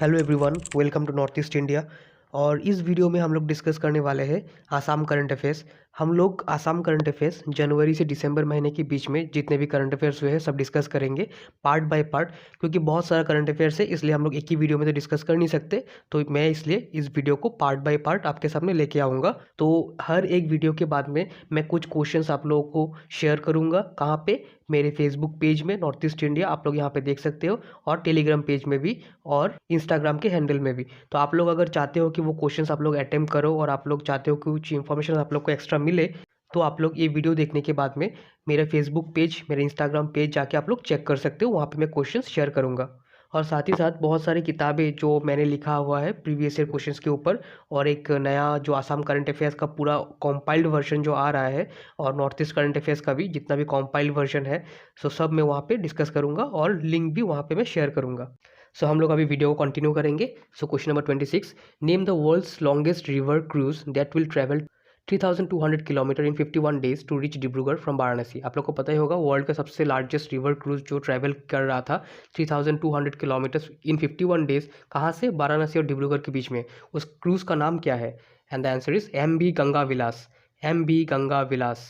Hello everyone, welcome to North east India. और इस video में हम लोग डिस्कस करने वाले हैं आसाम करंट अफेयर्स। हम लोग आसाम करंट अफेयर्स जनवरी से दिसंबर महीने के बीच में जितने भी करंट अफेयर्स हुए हैं सब डिस्कस करेंगे पार्ट बाय पार्ट, क्योंकि बहुत सारा करंट अफेयर्स है इसलिए हम लोग एक ही वीडियो में तो डिस्कस कर नहीं सकते। तो मैं इसलिए इस वीडियो को पार्ट बाय पार्ट आपके सामने लेके आऊँगा। तो हर एक वीडियो के बाद में मैं कुछ क्वेश्चंस आप लोगों को शेयर करूँगा। कहाँ पे? मेरे फेसबुक पेज में नॉर्थ ईस्ट इंडिया, आप लोग यहाँ पे देख सकते हो, और टेलीग्राम पेज में भी, और इंस्टाग्राम के हैंडल में भी। तो आप लोग अगर चाहते हो कि वो क्वेश्चंस आप लोग अटेम्प्ट करो और आप लोग चाहते हो कि कुछ इन्फॉर्मेशन आप लोग को एक्स्ट्रा मिले, तो आप लोग ये वीडियो देखने के बाद में मेरे फेसबुक पेज, मेरे इंस्टाग्राम पेज जाके आप लोग चेक कर सकते हो। वहाँ पे मैं क्वेश्चंस शेयर करूँगा। और साथ ही साथ बहुत सारी किताबें जो मैंने लिखा हुआ है प्रीवियस ईयर क्वेश्चंस के ऊपर, और एक नया जो आसाम करंट अफेयर्स का पूरा कॉम्पाइल्ड वर्जन जो आ रहा है, और नॉर्थ ईस्ट करंट अफेयर्स का भी जितना भी कॉम्पाइल्ड वर्जन है, सो सब मैं वहाँ पे डिस्कस करूँगा और लिंक भी वहाँ पे मैं शेयर करूँगा। सो हम लोग अभी वीडियो को कंटिन्यू करेंगे। So question number 26, name the world's longest river cruise that will travel 3200 kilometre in 51 days to reach Dibrugarh from Varanasi. आप लोग को पता ही होगा वर्ल्ड का सबसे लार्जेस्ट रिवर क्रूज जो ट्रैवल कर रहा था 3200 किलोमीटर इन 51 डेज, कहाँ से? वाराणसी और डिब्रूगढ़ के बीच में। उस क्रूज का नाम क्या है? And the answer is M B Ganga Vilas. M B Ganga Vilas.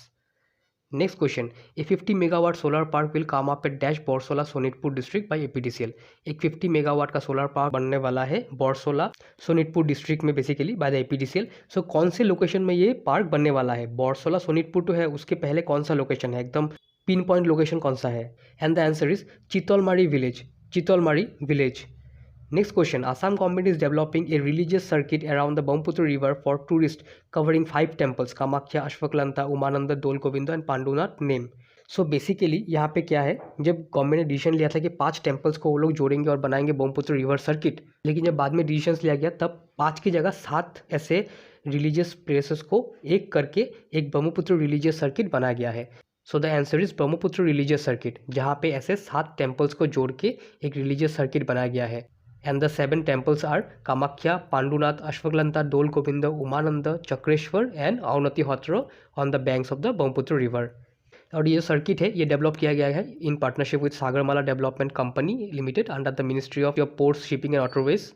Next question, a 50 megawatt solar park will come up at dash Borsola Sonitpur district by APDCL. एक 50 मेगावाट का सोलर पार्क बनने वाला है बोरसोला सोनितपुर डिस्ट्रिक्ट में, basically by the APDCL. So कौन से location में ये पार्क बनने वाला है? बोरसोला सोनितपुर तो है, उसके पहले कौन सा लोकेशन है? एकदम पिन पॉइंट लोकेशन कौन सा है? And the answer is Chitaulmari village. Chitaulmari village. Next question, Assam government is developing a religious circuit around the Brahmaputra river for tourists covering 5 temples, Kamakhya, Ashwaklanta, Umananda, Dol Govinda and Pandunath name. So basically यहाँ पे क्या है, जब government ने decision लिया था कि 5 temples को वो लोग जोड़ेंगे और बनाएंगे ब्रह्मपुत्र रिवर सर्किट, लेकिन जब बाद में डिसीजन लिया गया तब 5 की जगह 7 ऐसे रिलीजियस प्लेसेस को एक करके एक ब्रह्मपुत्र रिलीजियस सर्किट बनाया गया है। So the answer is Brahmaputra religious circuit, जहाँ पे ऐसे 7 टेम्पल्स को जोड़ के एक रिलीजियस सर्किट बनाया गया है। And the 7 temples are Kamakhya, Pandunath, Ashwaklanta, Dol Govinda, Umananda, Chakreshwar and Aunati Hotra on the banks of the Brahmaputra river. और ये सर्किट है, ये डेवलप किया गया है in partnership with Sagarmala development company limited under the ministry of your ports, shipping and waterways.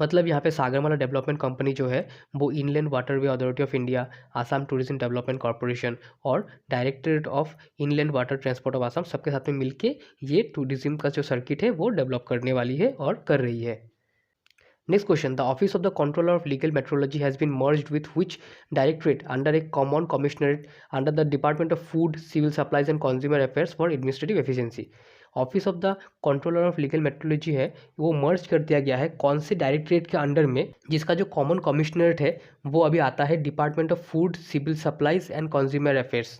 मतलब यहाँ पे सागरमाला डेवलपमेंट कंपनी जो है वो inland waterway authority of India, Assam tourism development corporation और directorate of inland water transport of Assam सबके साथ में मिलके ये टूरिज्म का जो सर्किट है वो डेवलप करने वाली है और कर रही है। Next question, the Office of the Controller of Legal Metrology has been merged with which directorate under a common commissionerate under the Department of Food, Civil Supplies and Consumer Affairs for administrative efficiency. Office of the controller of legal metrology है वो मर्ज कर दिया गया है कौन से directorate के under में, जिसका जो कॉमन कमिश्नरेट है वो अभी आता है department of food, civil supplies and consumer affairs.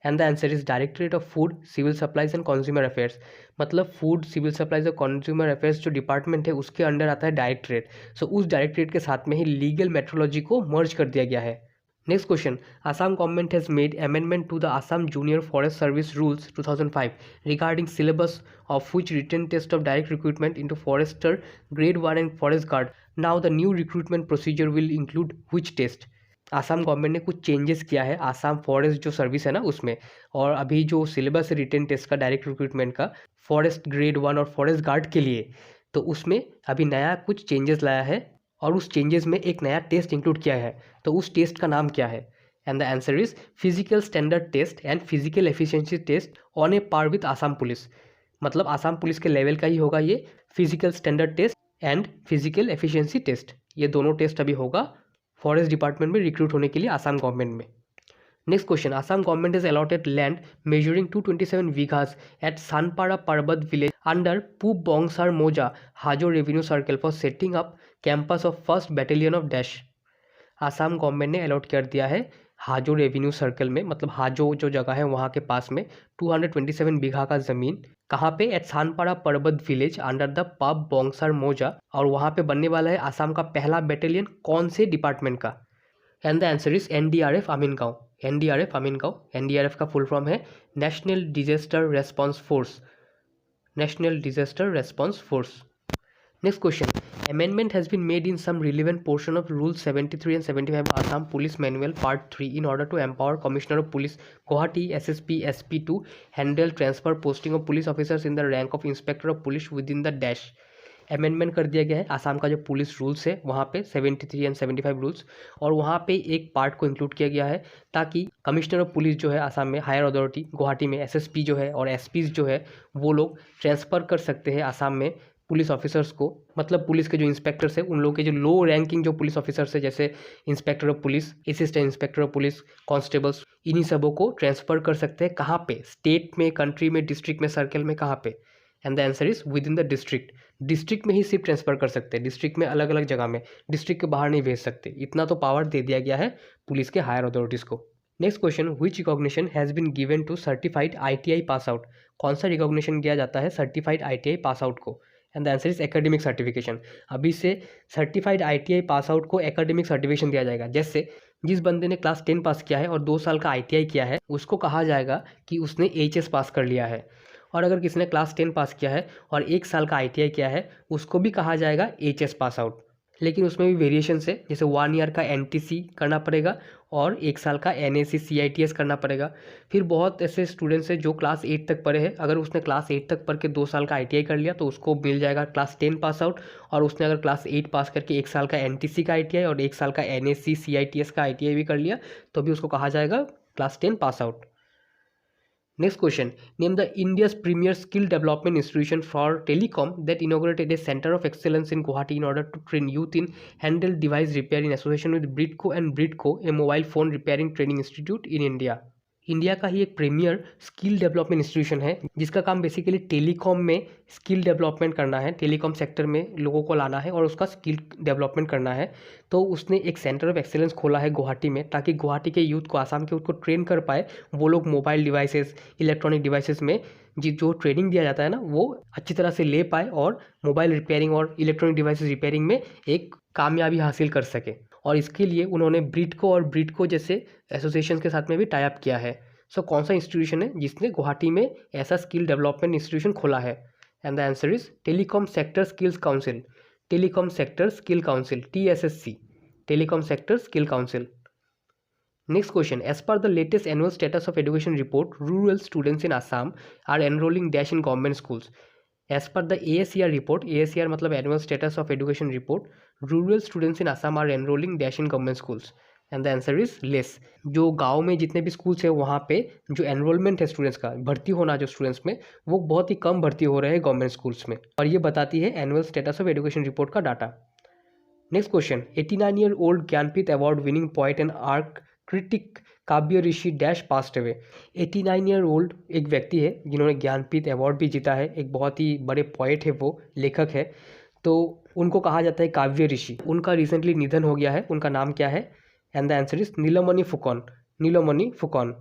And the answer is directorate of food, civil supplies and consumer affairs. मतलब फूड, सिविल सप्लाईज और कंज्यूमर अफेयर्स जो डिपार्टमेंट है उसके अंडर आता है डायरेक्टरेट। सो उस डायरेक्टरेट के साथ में ही लीगल मेट्रोलॉजी को मर्ज कर दिया गया है। Next question, Assam government has made amendment to the Assam Junior Forest Service Rules 2005 regarding syllabus of which written test of direct recruitment into forester grade 1 and forest guard. Now the new recruitment procedure will include which test? Assam government ने कुछ changes किया है Assam forest जो service है ना उसमें, और अभी जो सिलेबस है रिटन टेस्ट का डायरेक्ट रिक्रूटमेंट का फॉरेस्ट ग्रेड 1 और फॉरेस्ट गार्ड के लिए, तो उसमें अभी नया कुछ चेंजेस लाया है और उस चेंजेस में एक नया टेस्ट इंक्लूड किया है। तो उस टेस्ट का नाम क्या है? And the answer is physical standard test and physical efficiency test on a par with Assam police. मतलब आसाम पुलिस के लेवल का ही होगा ये physical standard test and physical efficiency test. ये दोनों टेस्ट अभी होगा फॉरेस्ट डिपार्टमेंट में रिक्रूट होने के लिए आसाम गवर्नमेंट में। Next question, Assam government is allotted land measuring 227 bighas at Sanpara Parvat village under Pub Bongsar Mouza Hajo revenue circle for setting up campus of first battalion of dash. Assam government ने अलॉट कर दिया है हाजो रेवेन्यू सर्कल में, मतलब हाजो जो जगह है वहाँ के पास में 227 बीघा का ज़मीन, कहाँ पे? Eight Sanpara Parvat village under the pub बोंगसार मोजा, और वहाँ पे बनने वाला है आसाम का पहला बैटेलियन कौन से डिपार्टमेंट का? And the answer is NDRF Amingaon. NDRF Amingaon. NDRF का फुल फॉर्म है national disaster response force. National disaster response force. Next question, amendment has been made in some relevant portion of Rules 73 and 75 of Assam Police Manual Part 3 in order to empower Commissioner of Police Guwahati SSP SP to handle transfer posting of police officers in the rank of Inspector of Police within the dash. Amendment कर दिया गया है आसाम का जो police rules है वहाँ पे 73 and 75 rules, और वहाँ पे एक पार्ट को इंक्लूड किया गया है ताकि कमिश्नर ऑफ पुलिस जो है आसाम में, हायर अथॉरिटी गुवाहाटी में एसएसपी जो है और एसपीज जो है वो लोग ट्रांसफ़र कर सकते हैं आसाम में पुलिस ऑफिसर्स को, मतलब पुलिस के जो इंस्पेक्टर्स है उन लोगों के जो लो रैंकिंग जो पुलिस ऑफिसर्स है जैसे inspector of police, assistant inspector of police, constables, इन्हीं सबों को ट्रांसफ़र कर सकते हैं कहाँ पे, स्टेट में, कंट्री में, डिस्ट्रिक्ट में, सर्कल में, कहाँ पे। And the answer is with in the district. District में ही सिर्फ ट्रांसफ़र कर सकते हैं, डिस्ट्रिक्ट में अलग अलग जगह में, डिस्ट्रिक्ट के बाहर नहीं भेज सकते। इतना तो पावर दे दिया गया है पुलिस के हायर अथॉरिटीज़ को। Next question, which recognition has been given to certified ITI pass out. कौन सा रिकॉग्निशन दिया जाता है सर्टिफाइड आईटीआई पास आउट को? And the answer is academic certification. अभी से सर्टिफाइड आईटीआई पास आउट को एकेडमिक सर्टिफिकेशन दिया जाएगा। जैसे जिस बंदे ने क्लास 10 पास किया है और 2 साल का आईटीआई किया है उसको कहा जाएगा कि उसने एचएस पास कर लिया है, और अगर किसी ने क्लास 10 पास किया है और 1 साल का आईटीआई किया है उसको भी कहा जाएगा एचएस पास आउट। लेकिन उसमें भी वेरिएशंस है, जैसे 1 ईयर का एनटीसी करना पड़ेगा और 1 साल का एनएसी सीआईटीएस करना पड़ेगा। फिर बहुत ऐसे स्टूडेंट्स हैं जो क्लास 8 तक पढ़े हैं, अगर उसने क्लास 8 तक पढ़ के 2 साल का आईटीआई कर लिया तो उसको मिल जाएगा क्लास 10 पास आउट, और उसने अगर क्लास 8 पास करके 1 साल का एनटीसी का आईटीआई और 1 साल का एनएसी सीआईटीएस का आईटीआई भी कर लिया तो भी उसको कहा जाएगा class 10 pass out. Next question, name the India's premier skill development institution for telecom that inaugurated a center of excellence in Guwahati in order to train youth in handheld device repair in association with Bridco and Bridco, a mobile phone repairing training institute in India. India का ही एक premiere skill development institution है जिसका काम basically telecom में skill development करना है, telecom sector में लोगों को लाना है और उसका स्किल डेवलपमेंट करना है। तो उसने एक सेंटर ऑफ एक्सेलेंस खोला है गुवाहाटी में ताकि गुवाहाटी के यूथ को, आसाम के यूथ को ट्रेन कर पाए। वो लोग मोबाइल डिवाइसेस, इलेक्ट्रॉनिक डिवाइसेस में जो ट्रेनिंग दिया जाता है ना वो अच्छी तरह से ले पाए और मोबाइल रिपेयरिंग और इलेक्ट्रॉनिक डिवाइसेस रिपेयरिंग में एक कामयाबी हासिल कर सके। और इसके लिए उन्होंने ब्रिडको और ब्रिडको जैसे एसोसिएशन के साथ में भी टाई अप किया है। सो कौन सा इंस्टीट्यूशन है जिसने गुवाहाटी में ऐसा स्किल डेवलपमेंट इंस्टीट्यूशन खोला है? And the answer is telecom sector skills council, telecom sector skill council, TSSC, telecom sector skill council. Next question, as per the latest annual status of education report, rural students in Assam are enrolling dash in government schools. As per the ASER report, ASER मतलब annual status of education report, rural students in Assam are enrolling dash in government schools. And the answer is less. जो गांव में जितने भी schools है वहाँ पे जो एनरोलमेंट है स्टूडेंट्स का, भर्ती होना जो स्टूडेंट्स में, वो बहुत ही कम भर्ती हो रहे हैं गवर्नमेंट स्कूल्स में, और ये बताती है annual status of education report का data. Next question, 89 year old Jnanpith award winning poet and art critic Kavya Rishi dash passed away. 89 year old एक व्यक्ति है जिन्होंने ज्ञानपीठ अवार्ड भी जीता है, एक बहुत ही बड़े पोएट है, वो लेखक है, तो उनको कहा जाता है काव्य ऋषि। उनका रिसेंटली निधन हो गया है, उनका नाम क्या है? And the answer is Nilmani Phukan, Nilmani Phukan.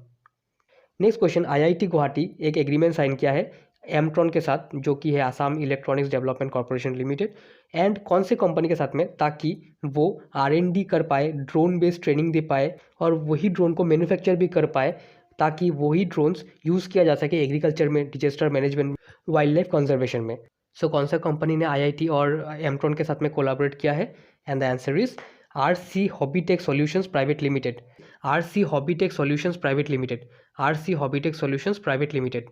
Next question, IIT Guwahati एक एग्रीमेंट साइन किया है एमट्रॉन के साथ, जो कि है Assam electronics development corporation limited, and कौन से कंपनी के साथ में, ताकि वो R&D कर पाए, ड्रोन बेस्ड ट्रेनिंग दे पाए और वही ड्रोन को मैन्युफैक्चर भी कर पाए ताकि वही ड्रोन्स यूज़ किया जा सके एग्रीकल्चर में, disaster management, wild life conservation में। सो कौन सा कंपनी ने IIT और एमट्रॉन के साथ में कोलाबोरेट किया है? And the answer is RC Hobbytech solutions private limited, RC Hobbytech solutions private limited, RC Hobbytech solutions private limited.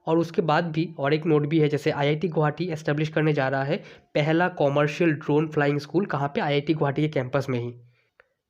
और उसके बाद भी और एक नोट भी है, जैसे IIT गुवाहाटी एस्टेब्लिश करने जा रहा है पहला कॉमर्शियल ड्रोन फ्लाइंग स्कूल, कहाँ पे? IIT गुवाहाटी के कैंपस में ही।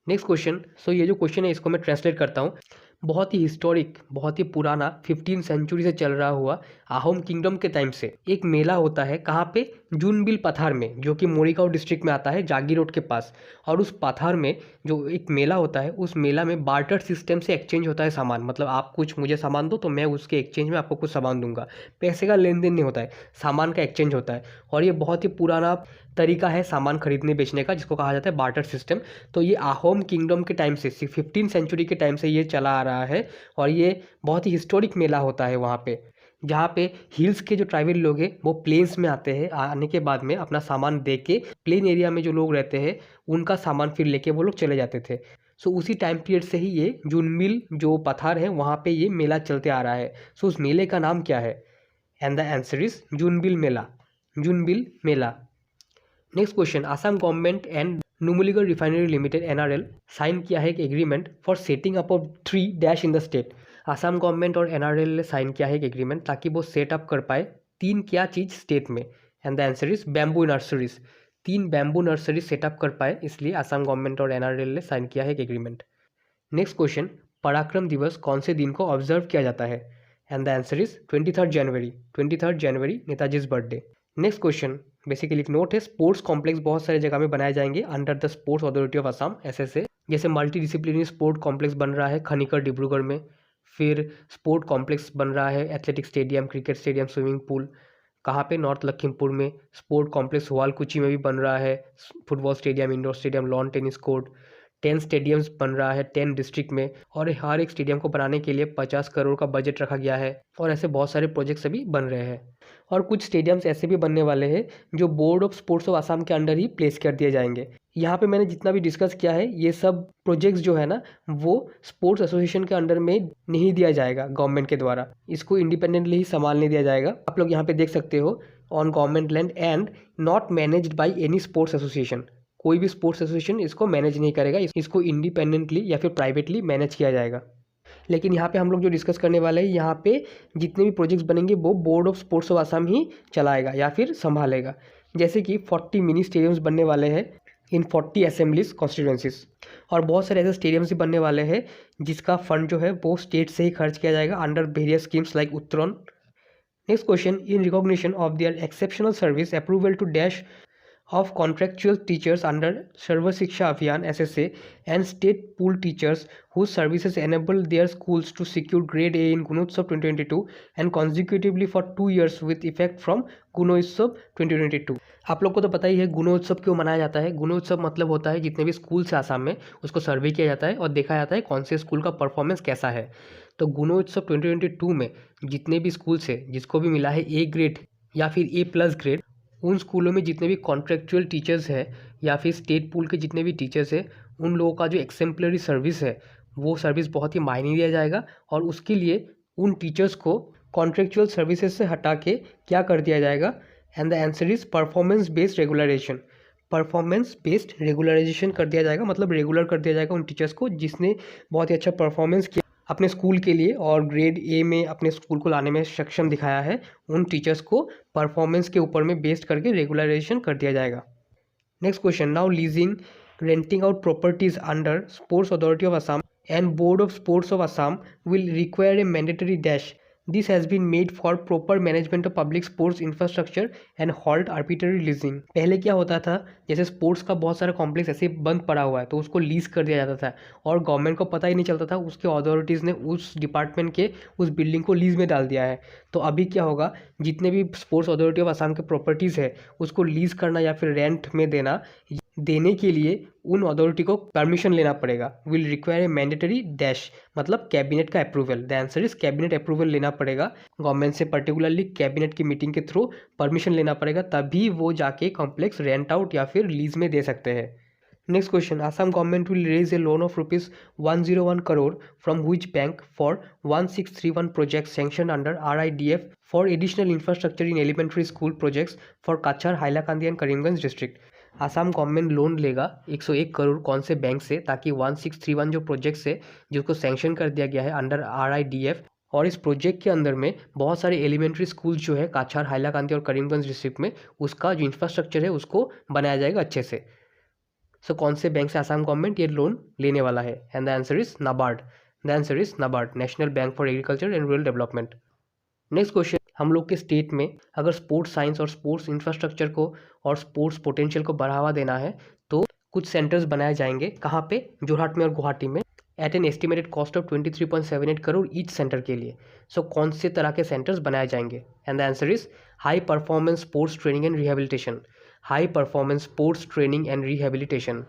नेक्स्ट क्वेश्चन, सो ये जो क्वेश्चन है इसको मैं ट्रांसलेट करता हूँ। बहुत ही हिस्टोरिक, बहुत ही पुराना 15 सेंचुरी से चल रहा हुआ अहोम किंगडम के टाइम से एक मेला होता है, कहाँ पे? जूनबिल पथार में, जो कि मोरीगांव डिस्ट्रिक्ट में आता है, जागी रोड के पास। और उस पथार में जो एक मेला होता है, उस मेला में बार्टर सिस्टम से एक्सचेंज होता है सामान, मतलब आप कुछ मुझे सामान दो तो मैं उसके एक्सचेंज में आपको कुछ सामान दूंगा। पैसे का लेन देन नहीं होता है, सामान का एक्सचेंज होता है। और ये बहुत ही पुराना तरीका है सामान खरीदने बेचने का, जिसको कहा जाता है बार्टर सिस्टम। तो ये अहोम किंगडम के टाइम से, 15 सेंचुरी के टाइम से ये चला आ रहा है, और ये बहुत ही हिस्टोरिक मेला होता है वहाँ पे, जहाँ पे हिल्स के जो ट्राइबल लोग हैं वो प्लेन्स में आते हैं, आने के बाद में अपना सामान दे के प्लेन एरिया में जो लोग रहते हैं उनका सामान फिर लेके वो लोग चले जाते थे। सो उसी टाइम पीरियड से ही ये जूनबिल जो पथार है वहाँ पे ये मेला चलते आ रहा है। सो उस मेले का नाम क्या है? And the answer is Jonbeel Mela, Jonbeel Mela. Next question, Assam government and Numaligarh refinery limited NRL sign किया है एक agreement for setting up of 3 dash in the state. Assam government और NRL ने साइन किया है एक एग्रीमेंट ताकि वो सेटअप कर पाए 3 क्या चीज़ स्टेट में। And the answer is bamboo nurseries. 3 bamboo nursery setup कर पाए, इसलिए आसाम गवर्नमेंट और एनआरएल ने साइन किया है एक एग्रीमेंट। नेक्स्ट क्वेश्चन, पराक्रम दिवस कौन से दिन को ऑब्जर्व किया जाता है? And the answer is 23 January. 23 January Netaji's birthday. Next question basically एक नोट है, स्पोर्ट्स कॉम्प्लेक्स बहुत सारे जगह में बनाए जाएंगे under the sports authority of Assam, SSA. जैसे मल्टी डिसिप्लिनरी स्पोर्ट कॉम्प्लेक्स बन रहा है खनिकर डिब्रूगढ़ में, फिर स्पोर्ट कॉम्प्लेक्स बन रहा है athletic stadium, cricket stadium, swimming pool कहाँ पे, नॉर्थ लखीमपुर में। स्पोर्ट कॉम्प्लेक्स हुआलकुची में भी बन रहा है, football stadium, indoor stadium, lawn tennis court. 10 stadiums बन रहा है 10 डिस्ट्रिक्ट में, और हर एक स्टेडियम को बनाने के लिए 50 करोड़ का बजट रखा गया है, और ऐसे बहुत सारे प्रोजेक्ट्स अभी बन रहे हैं। और कुछ स्टेडियम्स ऐसे भी बनने वाले हैं जो board of sports of Assam के अंडर ही प्लेस कर दिए जाएंगे। यहाँ पे मैंने जितना भी डिस्कस किया है ये सब प्रोजेक्ट्स जो है ना, वो स्पोर्ट्स एसोसिएशन के अंडर में नहीं दिया जाएगा गवर्नमेंट के द्वारा, इसको इंडिपेंडेंटली ही संभालने दिया जाएगा। आप लोग यहाँ पे देख सकते हो, on government land and not managed by any sports association. कोई भी स्पोर्ट्स एसोसिएशन इसको मैनेज नहीं करेगा, इसको इंडिपेंडेंटली या फिर प्राइवेटली मैनेज किया जाएगा। लेकिन यहाँ पे हम लोग जो डिस्कस करने वाले हैं, यहाँ पे जितने भी प्रोजेक्ट्स बनेंगे वो board of sports of Assam ही चलाएगा या फिर संभालेगा। जैसे कि 40 मिनी स्टेडियम्स बनने वाले हैं इन 40 असेंबलीज कॉन्स्टिट्यूएंसीज, और बहुत सारे ऐसे स्टेडियम्स भी बनने वाले हैं जिसका फंड जो है वो स्टेट से ही खर्च किया जाएगा under various schemes like Uttaran. Next question, in recognition of their exceptional service approval to dash of contractual teachers under Sarva Shiksha Abhiyan SSA and state pool teachers whose services enable their schools to secure grade A in Gunotsav 2022 and consecutively for 2 years with effect from Gunotsav 2022। आप लोग को तो पता ही है गुणोत्सव क्यों मनाया जाता है। गुणोत्सव मतलब होता है जितने भी स्कूल से आसाम में उसको सर्वे किया जाता है और देखा जाता है कौन से स्कूल का परफॉर्मेंस कैसा है। तो गुणोत्सव 2022 में जितने भी स्कूल से जिसको भी मिला है ए ग्रेड या फिर A+ ग्रेड, उन स्कूलों में जितने भी कॉन्ट्रेक्चुअल टीचर्स हैं या फिर स्टेट पूल के जितने भी टीचर्स हैं, उन लोगों का जो एक्सेम्पलरी सर्विस है वो सर्विस बहुत ही मायने दिया जाएगा, और उसके लिए उन टीचर्स को कॉन्ट्रेक्चुअल सर्विसेज से हटा के क्या कर दिया जाएगा। And the answer is performance based regularisation. Performance based regularisation कर दिया जाएगा, मतलब रेगुलर कर दिया जाएगा उन टीचर्स को जिसने बहुत ही अच्छा परफॉर्मेंस किया अपने स्कूल के लिए और ग्रेड ए में अपने स्कूल को लाने में सक्षम दिखाया है। उन टीचर्स को परफॉर्मेंस के ऊपर में बेस्ड करके रेगुलराइजेशन कर दिया जाएगा। Next question, now leasing renting out properties under sports authority of Assam and board of sports of Assam will require a mandatory dash. This has been made for proper management of public sports infrastructure and halt arbitrary leasing। पहले क्या होता था, जैसे sports का बहुत सारा complex ऐसे बंद पड़ा हुआ है तो उसको लीज कर दिया जाता था और गवर्नमेंट को पता ही नहीं चलता था, उसके अथॉरिटीज़ ने उस डिपार्टमेंट के उस बिल्डिंग को लीज में डाल दिया है। तो अभी क्या होगा, जितने भी स्पोर्ट्स अथॉरिटी ऑफ असम के प्रॉपर्टीज़ है उसको लीज करना या फिर रेंट में देने के लिए उन अथॉरिटी को परमिशन लेना पड़ेगा। Will require a mandatory dash, मतलब कैबिनेट का approval. The answer is cabinet approval लेना पड़ेगा गवर्नमेंट से, पर्टिकुलरली कैबिनेट की मीटिंग के थ्रू परमिशन लेना पड़ेगा, तभी वो जाके कॉम्प्लेक्स रेंट आउट या फिर लीज में दे सकते हैं। Next question, Assam government will raise a loan of ₹101 crore from which bank for 1631 project sanction under RIDF for additional infrastructure in elementary school projects for Cachar, Hailakandi and Karimganj district. Assam government loan लेगा 101 करोड़ कौन से bank से, ताकि 1631 जो प्रोजेक्ट्स है जिसको सैंक्शन कर दिया गया है अंडर RIDF, और इस प्रोजेक्ट के अंदर में बहुत सारे एलिमेंट्री स्कूल जो है काछार, हाइलाकांदी और करीमगंज डिस्ट्रिक्ट में उसका जो इंफ्रास्ट्रक्चर है उसको बनाया जाएगा अच्छे से। सो कौन से बैंक से आसाम गवर्नमेंट ये लोन लेने वाला है? And the answer is NABARD. The answer is NABARD, national bank for agriculture and rural development. Next question, हम लोग के स्टेट में अगर स्पोर्ट्स साइंस और स्पोर्ट्स इंफ्रास्ट्रक्चर को और स्पोर्ट्स पोटेंशियल को बढ़ावा देना है तो कुछ सेंटर्स बनाए जाएंगे। कहाँ पे? जोरहाट में और गुवाहाटी में, at an estimated cost of 23.78 crore each centre के लिए। सो कौन से तरह के सेंटर्स बनाए जाएंगे? And the answer is high performance sports training and rehabilitation. High performance sports training and rehabilitation.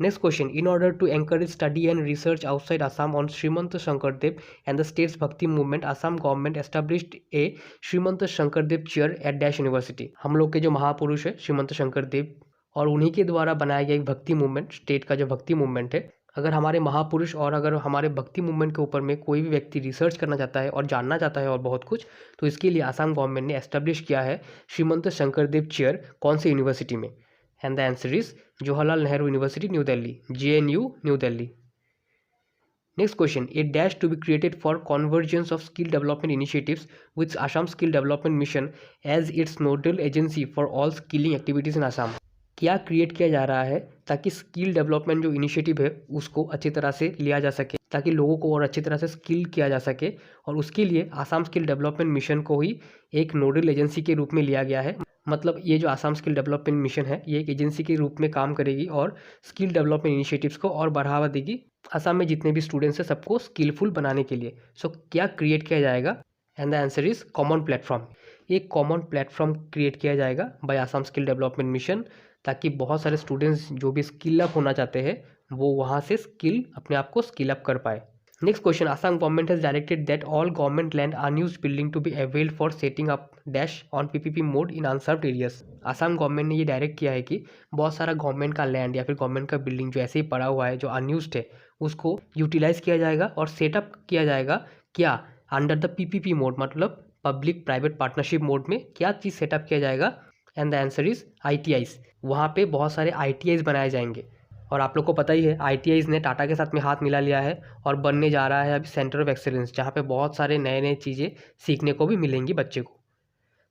Next question, in order to encourage study and research outside Assam on Srimanta Shankardev and the state's Bhakti movement, Assam government established a Srimanta Shankardev chair at Dash University। हम लोग के जो महापुरुष है श्रीमंत शंकरदेव, और उन्हीं के द्वारा बनाया गया एक भक्ति मूवमेंट, स्टेट का जो भक्ति मूवमेंट है। अगर हमारे महापुरुष और अगर हमारे भक्ति मूवमेंट के ऊपर में कोई भी व्यक्ति रिसर्च करना चाहता है और जानना चाहता है और बहुत कुछ, तो इसके लिए आसाम गवर्नमेंट ने एस्टेब्लिश किया है श्रीमंत शंकरदेव चेयर। कौन से यूनिवर्सिटी में? And the answer is Jawaharlal Nehru University New Delhi, JNU New Delhi. Next question, a dash to be created for convergence of skill development initiatives with Assam skill development mission as its nodal agency for all skilling activities in Assam. क्या create किया जा रहा है ताकि skill development जो initiative है उसको अच्छी तरह से लिया जा सके, ताकि लोगों को और अच्छी तरह से स्किल किया जा सके, और उसके लिए आसाम स्किल डेवलपमेंट मिशन को ही एक नोडल एजेंसी के रूप में लिया गया है। मतलब ये जो आसाम स्किल डेवलपमेंट मिशन है ये एक एजेंसी के रूप में काम करेगी और स्किल डेवलपमेंट इनिशिएटिव्स को और बढ़ावा देगी असम में जितने भी स्टूडेंट्स हैं सबको स्किलफुल बनाने के लिए। सो क्या क्रिएट किया जाएगा? And the answer is common platform. एक कॉमन प्लेटफॉर्म क्रिएट किया जाएगा by Assam skill development mission, ताकि बहुत सारे स्टूडेंट्स जो भी स्किल अप होना चाहते हैं वो वहाँ से स्किल अपने आप को स्किल अप कर पाए। Next question, Assam government has directed that all government land unused building to be availed for setting up dash on PPP mode in unserved areas. Assam government ने ये डायरेक्ट किया है कि बहुत सारा गवर्नमेंट का लैंड या फिर गवर्नमेंट का बिल्डिंग जो ऐसे ही पड़ा हुआ है जो अनयूज्ड है उसको यूटिलाइज किया जाएगा और सेटअप किया जाएगा। क्या? अंडर द पीपीपी मोड, मतलब पब्लिक प्राइवेट पार्टनरशिप मोड में क्या चीज़ सेटअप किया जाएगा? And the answer is ITIs। वहाँ पे बहुत सारे ITIs बनाए जाएंगे और आप लोग को पता ही है ITIs ने टाटा के साथ में हाथ मिला लिया है और बनने जा रहा है अभी सेंटर ऑफ एक्सेलेंस, जहाँ पे बहुत सारे नए नए चीज़ें सीखने को भी मिलेंगी बच्चे को।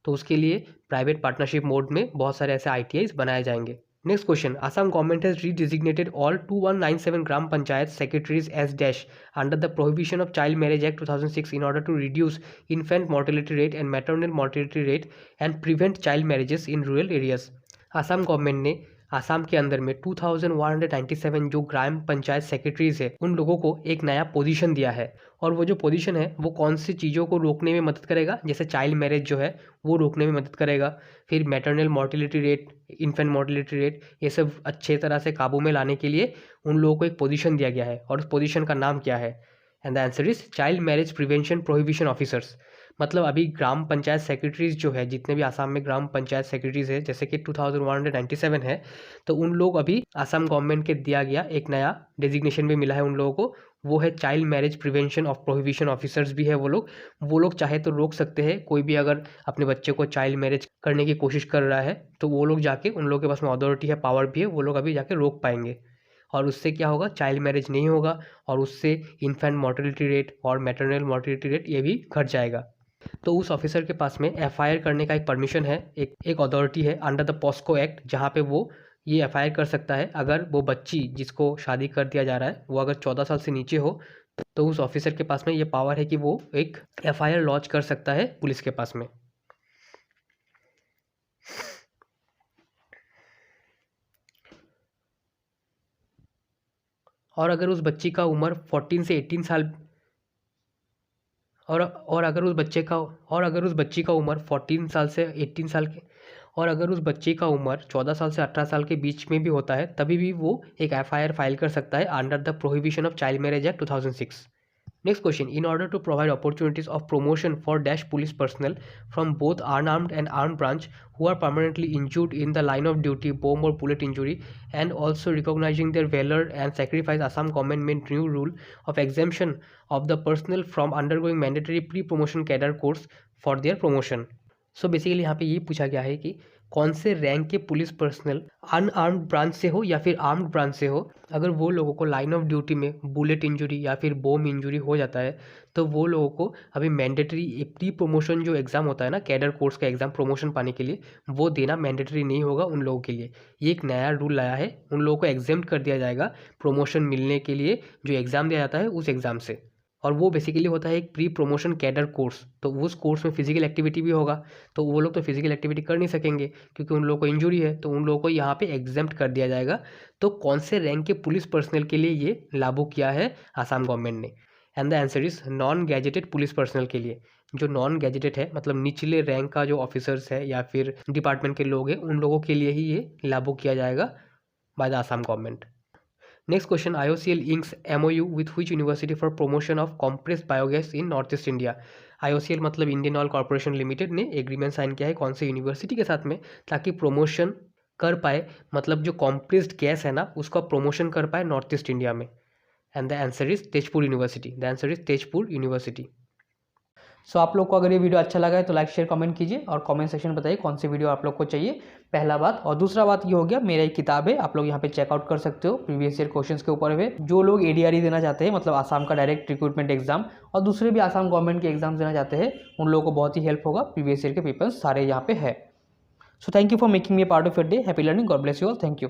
तो उसके लिए प्राइवेट पार्टनरशिप मोड में बहुत सारे ऐसे ITIs बनाए जाएंगे। Next question, Assam government has redesignated all 2197 gram panchayat secretaries as dash under the prohibition of child marriage act 2006 in order to reduce infant mortality rate and maternal mortality rate and prevent child marriages in rural areas. Assam government ने आसाम के अंदर में 2197 जो ग्राम panchayat secretaries है उन लोगों को एक नया पोजीशन दिया है, और वो जो पोजीशन है वो कौन सी चीज़ों को रोकने में मदद करेगा? जैसे चाइल्ड मैरिज जो है वो रोकने में मदद करेगा, फिर maternal mortality rate, infant mortality rate, ये सब अच्छे तरह से काबू में लाने के लिए उन लोगों को एक पोजीशन दिया गया है। और उस पोजीशन का नाम क्या है? And the answer is child marriage prevention prohibition officers. मतलब अभी ग्राम पंचायत सेक्रेटरीज जो है, जितने भी आसाम में ग्राम पंचायत सेक्रेटरीज है जैसे कि 2197 है, तो उन लोग अभी आसाम गवर्नमेंट के दिया गया एक नया डेजिग्नेशन भी मिला है उन लोगों को, वो है child marriage prevention of prohibition officers भी है वो लोग चाहे तो रोक सकते हैं। कोई भी अगर अपने बच्चे को चाइल्ड मैरिज करने की कोशिश कर रहा है तो वो लोग जाके, उन लोगों के पास में अथॉरिटी है, पावर भी है, वो लोग अभी जाके रोक पाएंगे। और उससे क्या होगा? चाइल्ड मैरिज नहीं होगा और उससे इन्फेंट मोर्टेलिटी रेट और मैटरनल मोर्टेलिटी रेट ये भी घट जाएगा। तो उस ऑफिसर के पास में FIR करने का एक परमिशन है, एक अथॉरिटी है अंडर द पॉस्को एक्ट, जहाँ पे वो ये FIR कर सकता है अगर वो बच्ची जिसको शादी कर दिया जा रहा है वो अगर 14 साल से नीचे हो, तो उस ऑफिसर के पास में ये पावर है कि वो एक FIR लॉन्च कर सकता है पुलिस के पास में। और अगर उस बच्ची का उम्र 14 से 18 साल और अगर उस बच्चे का और अगर उस बच्ची का उम्र 14 साल से 18 साल के और अगर उस बच्चे का उम्र 14 साल से 18 साल के बीच में भी होता है तभी भी वो एक FIR फाइल कर सकता है under the prohibition of child marriage act 2006। Next question, in order to provide opportunities of promotion for dash police personnel from both unarmed and armed branch who are permanently injured in the line of duty, bomb or bullet injury, and also recognizing their valor and sacrifice, Assam government made new rule of exemption of the personnel from undergoing mandatory pre-promotion cadre course for their promotion. So basically यहाँ पे ये पूछा गया है कि कौन से rank के पुलिस पर्सनल अनआर्म्ड ब्रांच से हो या फिर आर्म्ड ब्रांच से हो, अगर वो लोगों को लाइन ऑफ ड्यूटी में बुलेट इंजरी या फिर बॉम्ब इंजरी हो जाता है तो वो लोगों को अभी मैंडेटरी प्री प्रमोशन जो एग्ज़ाम होता है ना, कैडर कोर्स का एग्ज़ाम प्रमोशन पाने के लिए, वो देना मैंडेटरी नहीं होगा उन लोगों के लिए। ये एक नया रूल लाया है, उन लोगों को एग्जेम्प्ट कर दिया जाएगा प्रमोशन मिलने के लिए जो एग्ज़ाम दिया जाता है उस एग्ज़ाम से। और वो बेसिकली होता है एक प्री प्रमोशन कैडर कोर्स, तो उस कोर्स में फिजिकल एक्टिविटी भी होगा, तो वो लोग तो फिजिकल एक्टिविटी कर नहीं सकेंगे क्योंकि उन लोगों को इंजरी है, तो उन लोगों को यहाँ पे एग्जेम्प्ट कर दिया जाएगा। तो कौन से रैंक के पुलिस पर्सनल के लिए ये लागू किया है आसाम गवर्नमेंट ने? And the answer is non gazetted police personal के लिए। जो नॉन गैजेटेड है मतलब निचले रैंक का जो ऑफिसर्स है या फिर डिपार्टमेंट के लोग हैं उन लोगों के लिए ही ये लागू किया जाएगा by the Assam government. Next question, IOCL inks MOU with which university for promotion of compressed biogas in north east India. IOCL मतलब इंडियन ऑयल कॉर्पोरेशन लिमिटेड ने एग्रीमेंट साइन किया है कौन से यूनिवर्सिटी के साथ में, ताकि प्रमोशन कर पाए, मतलब जो कॉम्प्रेस्ड गैस है ना उसका प्रमोशन कर पाए नॉर्थ ईस्ट इंडिया में। And the answer is Tezpur university. The answer is Tezpur university. So आप लोग को अगर ये वीडियो अच्छा लगा है तो लाइक शेयर कमेंट कीजिए और कमेंट सेक्शन में बताइए कौन सी वीडियो आप लोग को चाहिए। पहला बात। और दूसरा बात ये हो गया, मेरा एक किताब है, आप लोग यहाँ पे चेकआउट कर सकते हो, प्रीवियस ईयर क्वेश्चंस के ऊपर है। जो लोग एडीआरई देना चाहते हैं, मतलब आसाम का डायरेक्ट रिक्रूटमेंट एग्जाम, और दूसरे भी आसाम गवर्नमेंट के एग्जाम देना चाहते हैं, उन लोगों को बहुत ही हेल्प होगा। प्रीवियस ईयर के पेपर्स सारे यहाँ पे है। So thank you for making me a part of your day. Happy learning. God bless you all. Thank you.